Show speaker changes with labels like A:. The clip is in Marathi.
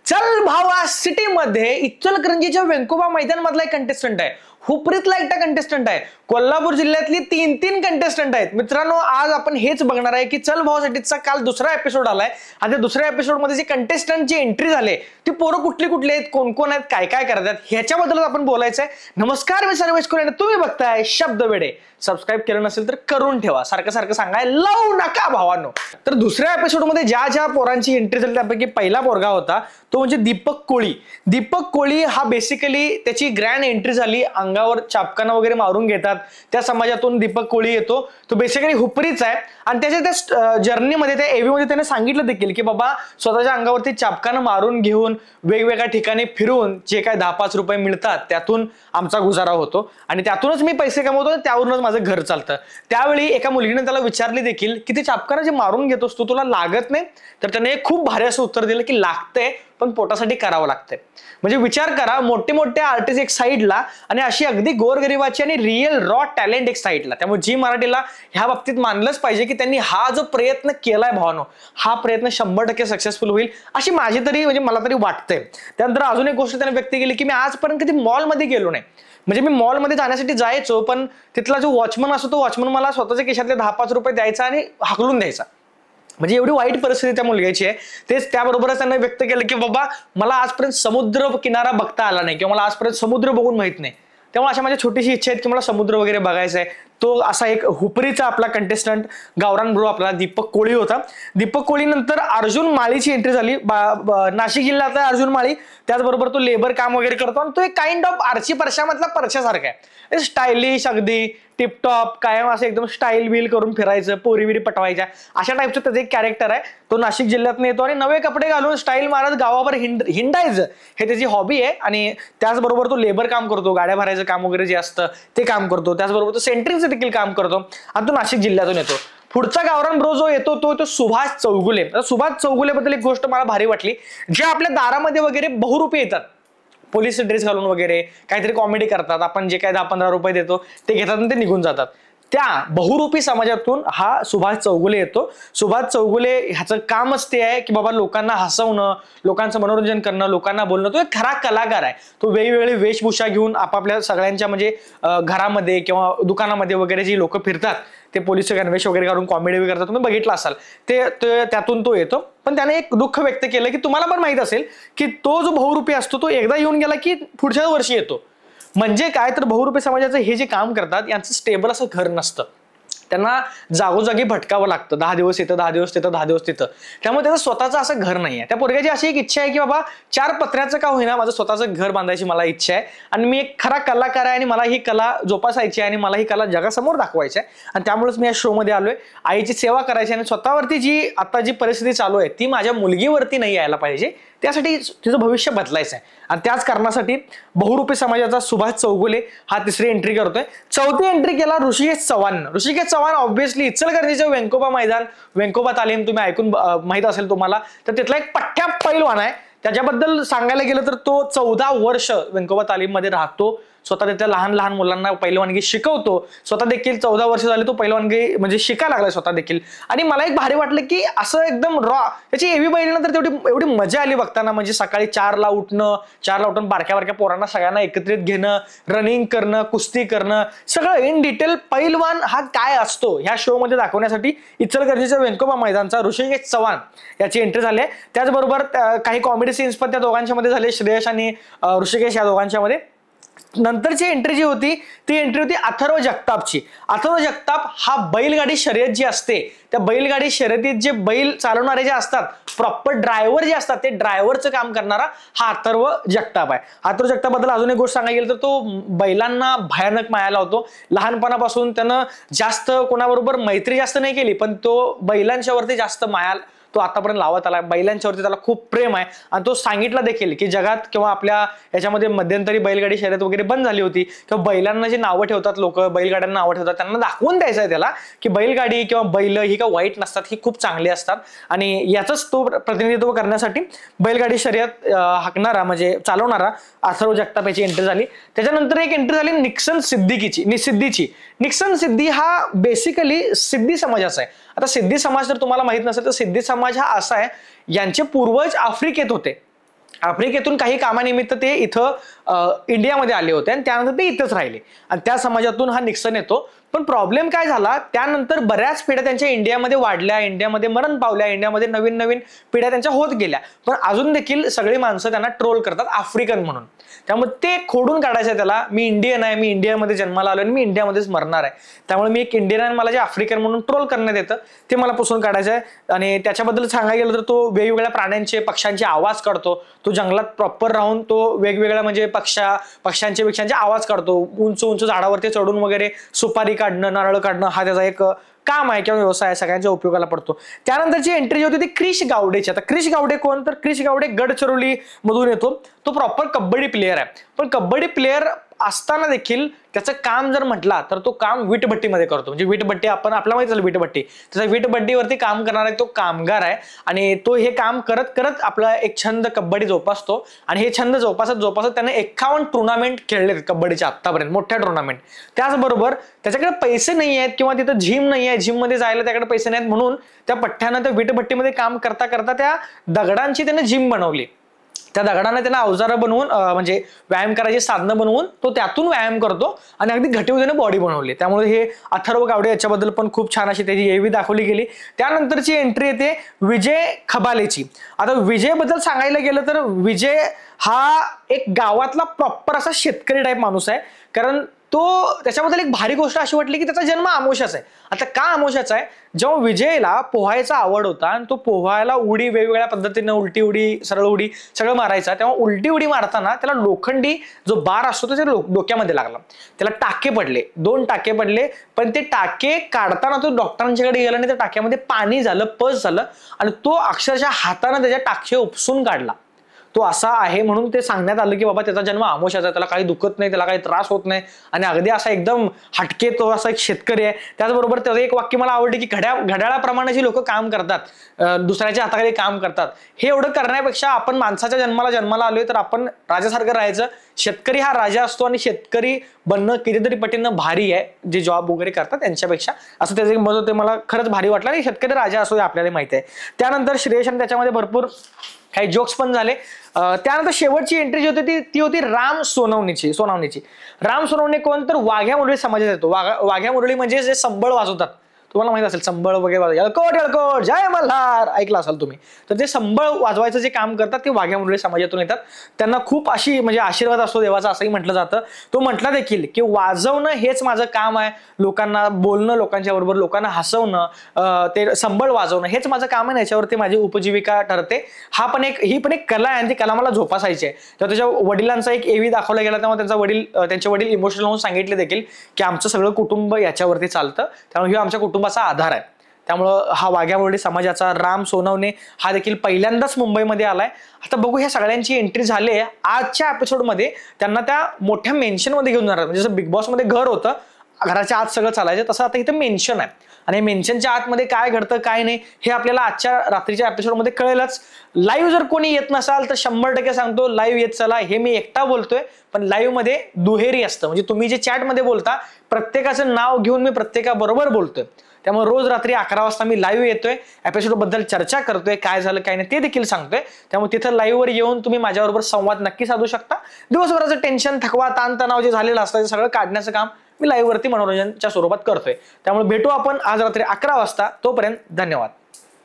A: चल भावा सिटी मध्ये इचलकरंजीच्या वेंकोबा मैदान मधला एक कंटेस्टंट आहे, हुपरीतला एकटा कंटेस्टंट आहे, कोल्हापूर जिल्ह्यातली तीन कंटेस्टंट आहेत. मित्रांनो, आज आपण हेच बघणार आहे की चल भावासाठीचा काल दुसरा एपिसोड आलाय आणि त्या दुसऱ्या एपिसोड मध्ये जे कंटेस्टंटची एंट्री झाली ती पोरं कुठली आहेत, कोण आहेत, काय करतात ह्याच्याबद्दल आपण बोलायचं आहे. नमस्कार, मी सर्वेश कुलकर्णी, तुम्ही बघताय शब्द वेडे. सबस्क्राईब केलं नसेल तर करून ठेवा, सारखं सांगायला लावू नका भावांनो. तर दुसऱ्या एपिसोड मध्ये ज्या पोरांची एंट्री झाली त्यापैकी पहिला पोरगा होता तो म्हणजे दीपक कोळी. दीपक कोळी हा बेसिकली त्याची ग्रँड एंट्री झाली, अंगावर चापकाना वगैरे मारून घेतात त्या समाजातून दीपक कोळी येतो. तो बेसिकली हुपरीच आहे आणि त्याच्या त्या जर्नीमध्ये त्या एव्ही मध्ये त्याने सांगितलं देखील की बाबा स्वतःच्या अंगावरती चापकानं मारून घेऊन वेगवेगळ्या ठिकाणी फिरून जे काय 10-5 रुपये मिळतात त्यातून आमचा गुजारा होतो आणि त्यातूनच मी पैसे कमवतो, त्यावरूनच माझं घर चालतं. त्यावेळी एका मुलगीने त्याला विचारली देखील की ते चापकानं जे मारून घेतोस तू, तुला लागत नाही? तर त्याने खूप भारी असं उत्तर दिलं की लागतंय पण पोटासाठी करावं लागतंय. म्हणजे विचार करा, मोठे आर्टिस्ट एक साईडला आणि अशी अगदी गोरगरिबाची आणि रिअल रॉ टॅलेंट एक साईडला. त्यामुळे जी मराठीला ह्या बाबतीत मानलंच पाहिजे की त्यांनी हा जो प्रयत्न केलाय भावानो, हा प्रयत्न 100% सक्सेसफुल होईल अशी माझी तरी म्हणजे मला तरी वाटतंय. त्यानंतर अजून एक गोष्ट त्याने व्यक्त केली की मी आजपर्यंत कधी मॉलमध्ये गेलो नाही. म्हणजे मी मॉलमध्ये जाण्यासाठी जायचो पण तिथला जो वॉचमन असतो तो वॉचमन मला स्वतःच्या खिशातले 10-5 रुपये द्यायचा आणि हाकलून द्यायचा. म्हणजे एवढी वाईट परिस्थिती त्या मुलग्याची आहे. तेच त्याबरोबरच त्यांना व्यक्त केलं की बाबा मला आजपर्यंत समुद्र किनारा बघता आला नाही किंवा मला आजपर्यंत समुद्र बघून माहित नाही. त्यामुळे अशा माझी छोटीशी इच्छा आहे की मला समुद्र वगैरे बघायचा आहे. तो असा एक हुपरीचा आपला कंटेस्टंट गावरान ब्रो आपला दीपक कोळी होता. दीपक कोळी नंतर अर्जुन माळीची एंट्री झाली. नाशिक जिल्ह्यातला अर्जुन माळी, त्याचबरोबर तो लेबर काम वगैरे करतो आणि तो एक काइंड ऑफ आरची परशामधला परशासारखा आहे. स्टायलिश, अगदी टिपटॉप, कायम असं एकदम स्टाईल बिल करून फिरायचं, पोरीविरी पटवायच्या, अशा टाईपचं त्याचं एक कॅरेक्टर आहे. तो नाशिक जिल्ह्यात येतो आणि नवे कपडे घालून स्टाईल मारत गावावर हिंडायचं हे त्याची हॉबी आहे. आणि त्याचबरोबर तो लेबर काम करतो, गाड्या भरायचं काम वगैरे जे असतं ते काम करतो. त्याचबरोबर तो सेंट्रिंगचं देखील काम करतो आणि तो नाशिक जिल्ह्यातून येतो. पुढचा गावरान ब्रो जो येतो तो सुभाष चौगुले. सुभाष चौगुले बद्दल एक गोष्ट मला भारी वाटली, जे आपल्या दारामध्ये वगैरे बहुरूपी येतात, पोलीस ड्रेस घालून वगैरे काहीतरी कॉमेडी करतात, आपण जे काय 10-15 रुपये देतो ते घेतात आणि ते निघून जातात. त्या बहुरूपी समाजातून हा सुभाष चौगुले येतो. सुभाष चौगुले ह्याचं कामच ते आहे की बाबा लोकांना हसवणं, लोकांचं मनोरंजन करणं, लोकांना बोलणं. तो एक खरा कलाकार आहे. तो वेगवेगळी वेशभूषा घेऊन आपापल्या सगळ्यांच्या म्हणजे घरामध्ये किंवा दुकानामध्ये वगैरे जी लोक फिरतात ते पोलीस गणवेश वगैरे घालून कॉमेडी वगैरे करतात, तुम्ही बघितलं असाल ते त्यातून तो येतो. पण त्याने एक दुःख व्यक्त केलं की तुम्हाला पण माहित असेल की तो जो बहुरूपी असतो तो एकदा येऊन गेला की पुढच्या वर्षी येतो. म्हणजे काय तर बहुरूपी समाजाचं हे जे काम करतात यांचं स्टेबल असं घर नसतं. त्यांना जागोजागी भटकावं लागतं. 10 दिवस इथं, 10 दिवस तिथं, 10 दिवस तिथं. त्यामुळे त्याचं स्वतःचं असं घर नाहीये. त्या पोरग्याची अशी एक इच्छा आहे की बाबा 4 पत्र्याचं का होईना माझं स्वतःचं घर बांधायची मला इच्छा आहे आणि मी एक खरा कलाकार आहे आणि मला ही कला जोपासायची आहे आणि मला ही कला जगासमोर दाखवायची आहे. आणि त्यामुळेच मी या शो मध्ये आलोय. आईची सेवा करायची आणि स्वतःवरती जी आता जी परिस्थिती चालू आहे ती माझ्या मुलगीवरती नाही यायला पाहिजे. त्यासाठी तिचं भविष्य बदलायचं आहे आणि त्याच कारणासाठी बहुरूपी समाजाचा सुभाष चौगुले हा तिसरी एंट्री करतोय. चौथी एंट्री केला ऋषिकेश चव्हाण. ऋषिकेश चव्हाण ऑब्व्हियसली इचलकरंजीचं वेंकोबा मैदान, वेंकोबा तालीम तुम्ही ऐकून माहित असेल तुम्हाला, तर तिथला एक पठ्ठ्या पैलवान आहे. त्याच्याबद्दल सांगायला गेलं तर तो 14 वर्ष वेंकोबा तालीम मध्ये राहतो. स्वतः त्याच्या लहान मुलांना पैलवानगी शिकवतो. स्वतः देखील 14 वर्ष झाले तो पैलवानगी म्हणजे शिकायला लागलाय स्वतः देखील. आणि मला एक भारी वाटलं की असं एकदम रॉ त्याची एव्ही बघितल्यानंतर एवढी मजा आली बघताना. म्हणजे सकाळी 4ला उठून बारक्या पोरांना सगळ्यांना एकत्रित घेणं, रनिंग करणं, कुस्ती करणं, सगळं इन डिटेल पैलवान हा काय असतो ह्या शो मध्ये दाखवण्यासाठी इचलकरंजीच्या वेंकोबा मैदानचा ऋषिकेश चव्हाण याची एंट्री झाली आहे. त्याचबरोबर काही कॉमेडी सीन्स पण त्या दोघांच्या मध्ये झाले, श्रेयश आणि ऋषिकेश या दोघांच्या मध्ये. नंतरची एंट्री जी होती ती एंट्री होती अथर्व जगतापची. अथर्व जगताप हा बैलगाडी शर्यत जी असते त्या बैलगाडी शर्यतीत जे बैल चालवणारे जे असतात, प्रॉपर ड्रायव्हर जे असतात ते ड्रायव्हरचं काम करणारा हा अथर्व जगताप आहे. अथर्व जगताप बद्दल अजून एक गोष्ट सांगायला गेलं तर तो बैलांना भयानक माया लावतो. लहानपणापासून त्यानं जास्त कोणाबरोबर मैत्री जास्त नाही केली पण तो बैलांच्या वरती जास्त माया तो आतापर्यंत लावत आला. बैलांच्यावरती त्याला खूप प्रेम आहे आणि तो सांगितला देखील की जगात किंवा आपल्या याच्यामध्ये मध्यंतरी बैलगाडी शर्यत वगैरे बंद झाली होती किंवा बैलांना जे नावं ठेवतात लोक, बैलगाड्यांना नावं ठेवतात, त्यांना दाखवून द्यायचं आहे त्याला की बैलगाडी किंवा बैल ही का वाईट नसतात, ही खूप चांगली असतात. आणि याचंच तो प्रतिनिधित्व करण्यासाठी बैलगाडी शर्यत हाकणारा म्हणजे चालवणारा अथर्व जगताप याची एंट्री झाली. त्याच्यानंतर एक एंट्री झाली निक्सन सिद्धीची. निक्सन सिद्धी हा बेसिकली सिद्धी समाजाचा आहे. आता सिद्धी समाज जर तुम्हाला माहित नसेल तर सिद्धी समाज हा असा आहे, यांचे पूर्वज आफ्रिकेत होते आफ्रिकेतून काही कामानिमित्त ते इथं इंडियामध्ये आले होते आणि त्यानंतर ते इथंच राहिले आणि त्या समाजातून हा निक्सन येतो. पण प्रॉब्लेम काय झाला, त्यानंतर बऱ्याच पिढ्या त्यांच्या इंडियामध्ये वाढल्या, इंडियामध्ये मरण पावल्या, इंडियामध्ये नवीन नवीन पिढ्या त्यांच्या होत गेल्या, पण अजून देखील सगळी माणसं त्यांना ट्रोल करतात आफ्रिकन म्हणून. त्यामुळे ते खोडून काढायचं आहे त्याला. मी इंडियन आहे, मी इंडियामध्ये जन्माला आलो आणि मी इंडियामध्येच मरणार आहे, त्यामुळे मी एक इंडियन आहे, मला जे आफ्रिकन म्हणून ट्रोल करण्यात येतं ते मला पुसून काढायचं आहे. आणि त्याच्याबद्दल सांगायला गेलं तर तो वेगवेगळ्या प्राण्यांचे पक्ष्यांचे आवाज काढतो. तो जंगलात प्रॉपर राहून तो वेगवेगळ्या म्हणजे पक्ष्यांचे आवाज काढतो. उंच उंच झाडावरती चढून वगैरे सुपारी काढणं, नारळ काढणं हा त्याचा एक काम आहे किंवा व्यवसाय सगळ्यांच्या उपयोगाला पडतो. त्यानंतरची एंट्री होती ती क्रिश गावडेची. आता क्रिश गावडे कोण, तर क्रिश गावडे गडचिरोली मधून येतो. तो प्रॉपर कबड्डी प्लेअर आहे, पण कबड्डी प्लेअर असताना देखील त्याचं काम जर म्हटला तर तो काम वीटभट्टीमध्ये करतो. म्हणजे वीटभट्टी आपण आपल्याला माहिती झालं वीटभट्टी, त्याचा वीटभट्टीवरती काम करणारा तो कामगार आहे आणि तो हे काम करत करत आपला एक छंद कबड्डी जोपासतो. आणि हे छंद जोपासत जोपासत त्याने 51 टुर्नामेंट खेळले कबड्डीच्या आतापर्यंत, मोठ्या टुर्नामेंट. त्याचबरोबर त्याच्याकडे पैसे नाही आहेत किंवा तिथं जिम नाही आहे, जिम मध्ये जायला त्याकडे पैसे नाहीत, म्हणून त्या पठ्ठ्यानं त्या वीटभट्टीमध्ये काम करता करता त्या दगडांची त्याने जिम बनवली. त्या दगडांना त्यांना अवजारं बनवून म्हणजे व्यायाम करायची साधनं बनवून तो त्यातून व्यायाम करतो आणि अगदी घटीव त्याने बॉडी बनवली. त्यामुळे हे अथर्व गावडे याच्याबद्दल पण खूप छान अशी त्याची एवी दाखवली गेली. त्यानंतरची एंट्री येते विजय खबालेची. आता विजय बद्दल सांगायला गेलं तर विजय हा एक गावातला प्रॉपर असा शेतकरी टाईप माणूस आहे. कारण तो त्याच्याबद्दल एक भारी गोष्ट अशी वाटली की त्याचा जन्म आमोशाचा आहे. आता का आमोशाचा आहे, जेव्हा विजयला पोहायचा आवड होता आणि तो पोहायला उडी वेगवेगळ्या पद्धतीने उलटी उडी सरळ उडी सगळं मारायचा, तेव्हा उलटी उडी मारताना त्याला लोखंडी जो बार असतो तो त्याच्या डोक्यामध्ये लागला. त्याला टाके पडले, 2 टाके पडले. पण ते टाके काढताना तो डॉक्टरांच्याकडे गेला आणि त्या टाक्यामध्ये पाणी झालं, पस झालं आणि तो अक्षरशः हाताने त्याच्या टाके उपसून काढला. तो असा आहे म्हणून ते सांगण्यात आलं की बाबा त्याचा जन्म आमोशाचा, त्याला काही दुखत नाही, त्याला काही त्रास होत नाही आणि अगदी असा एकदम हटके तो असा एक शेतकरी आहे. त्याचबरोबर त्याचं एक वाक्य मला आवडते की घड्याळाप्रमाणे जी लोक काम करतात, दुसऱ्याच्या हाताखाली काम करतात, हे एवढं करण्यापेक्षा आपण माणसाच्या जन्माला आलोय तर आपण राजासारखं राहायचं. शेतकरी हा राजा असतो आणि शेतकरी बनणं कितीतरी पटीनं भारी आहे जे जॉब वगैरे करतात त्यांच्यापेक्षा, असं त्याचं एक मत होते. मला खरंच भारी वाटलं आणि शेतकरी राजा असतो हे आपल्याला माहिती आहे. त्यानंतर श्रेयश आणि त्याच्यामध्ये भरपूर काही जोक्स पण झाले. त्यानंतर शेवटची एंट्री जी होती ती होती राम सोनवणेची. राम सोनवणे कोण, तर वाघ्या मुरळी समाजात येतो. वाघ्या मुरळी म्हणजे जे संबळ वाजवतात, तुम्हाला माहित असेल संबळ वगैरे, येळकोट जय मल्हार ऐकला असाल तुम्ही, तर ते संबळ वाजवायचं जे काम करतात ते वाघ्या मुरळी समाजातून येतात. त्यांना खूप अशी म्हणजे आशीर्वाद असतो देवाचा असंही म्हटलं जातं. तो म्हटला देखील की वाजवणं हेच माझं काम आहे, लोकांना बोलणं, लोकांच्या बरोबर लोकांना हसवणं, ते संबळ वाजवणं हेच माझं काम आहे, याच्यावरती माझी उपजीविका ठरते. ही पण एक कला आहे आणि ती कला मला जोपासायची आहे. तेव्हा त्याच्या वडिलांचा एक एवी दाखवला गेला, तेव्हा त्यांचे वडील इमोशनल होऊन सांगितले देखील की आमचं सगळं कुटुंब याच्यावरती चालतं, त्यामुळे हे आमच्या कुटुंबाचा आधार आहे. त्यामुळं हा वाघ्या मुरळी समाजाचा राम सोनवणे हा देखील पहिल्यांदाच मुंबईमध्ये आलाय. आता बघू ह्या सगळ्यांची एंट्री झाली. आजच्या एपिसोडमध्ये त्यांना त्या मोठ्या मेन्शन मध्ये घेऊन जाणार. म्हणजे जसं बिग बॉस मध्ये घर होतं, घराच्या आत सगळं चालायचं, तसं आता इथं मेन्शन आहे आणि मेन्शनच्या आतमध्ये काय घडतं काय नाही हे आपल्याला आजच्या रात्रीच्या एपिसोडमध्ये कळेलच. लाईव्ह जर कोणी येत नसाल तर 100% सांगतो लाईव्ह येत चला. हे मी एकटा बोलतोय पण लाईव्ह मध्ये दुहेरी असतं, म्हणजे तुम्ही जे चॅटमध्ये बोलता प्रत्येकाचं नाव घेऊन मी प्रत्येकाबरोबर बोलतोय. त्यामुळे रोज रात्री 11 वाजता मी लाईव्ह येतोय, एपिसोड बद्दल चर्चा करतोय, काय झालं काय नाही ते देखील सांगतोय. त्यामुळे तिथं लाईव्ह वर येऊन तुम्ही माझ्याबरोबर संवाद नक्की साधू शकता. दिवसभराचं टेन्शन, थकवा, ताणतणाव जे झालेलं असतं ते सगळं काढण्याचं काम मी लाईव्ह वरती मनोरंजनच्या स्वरूपात करतोय. त्यामुळे भेटू आपण आज रात्री 11 वाजता. तोपर्यंत धन्यवाद.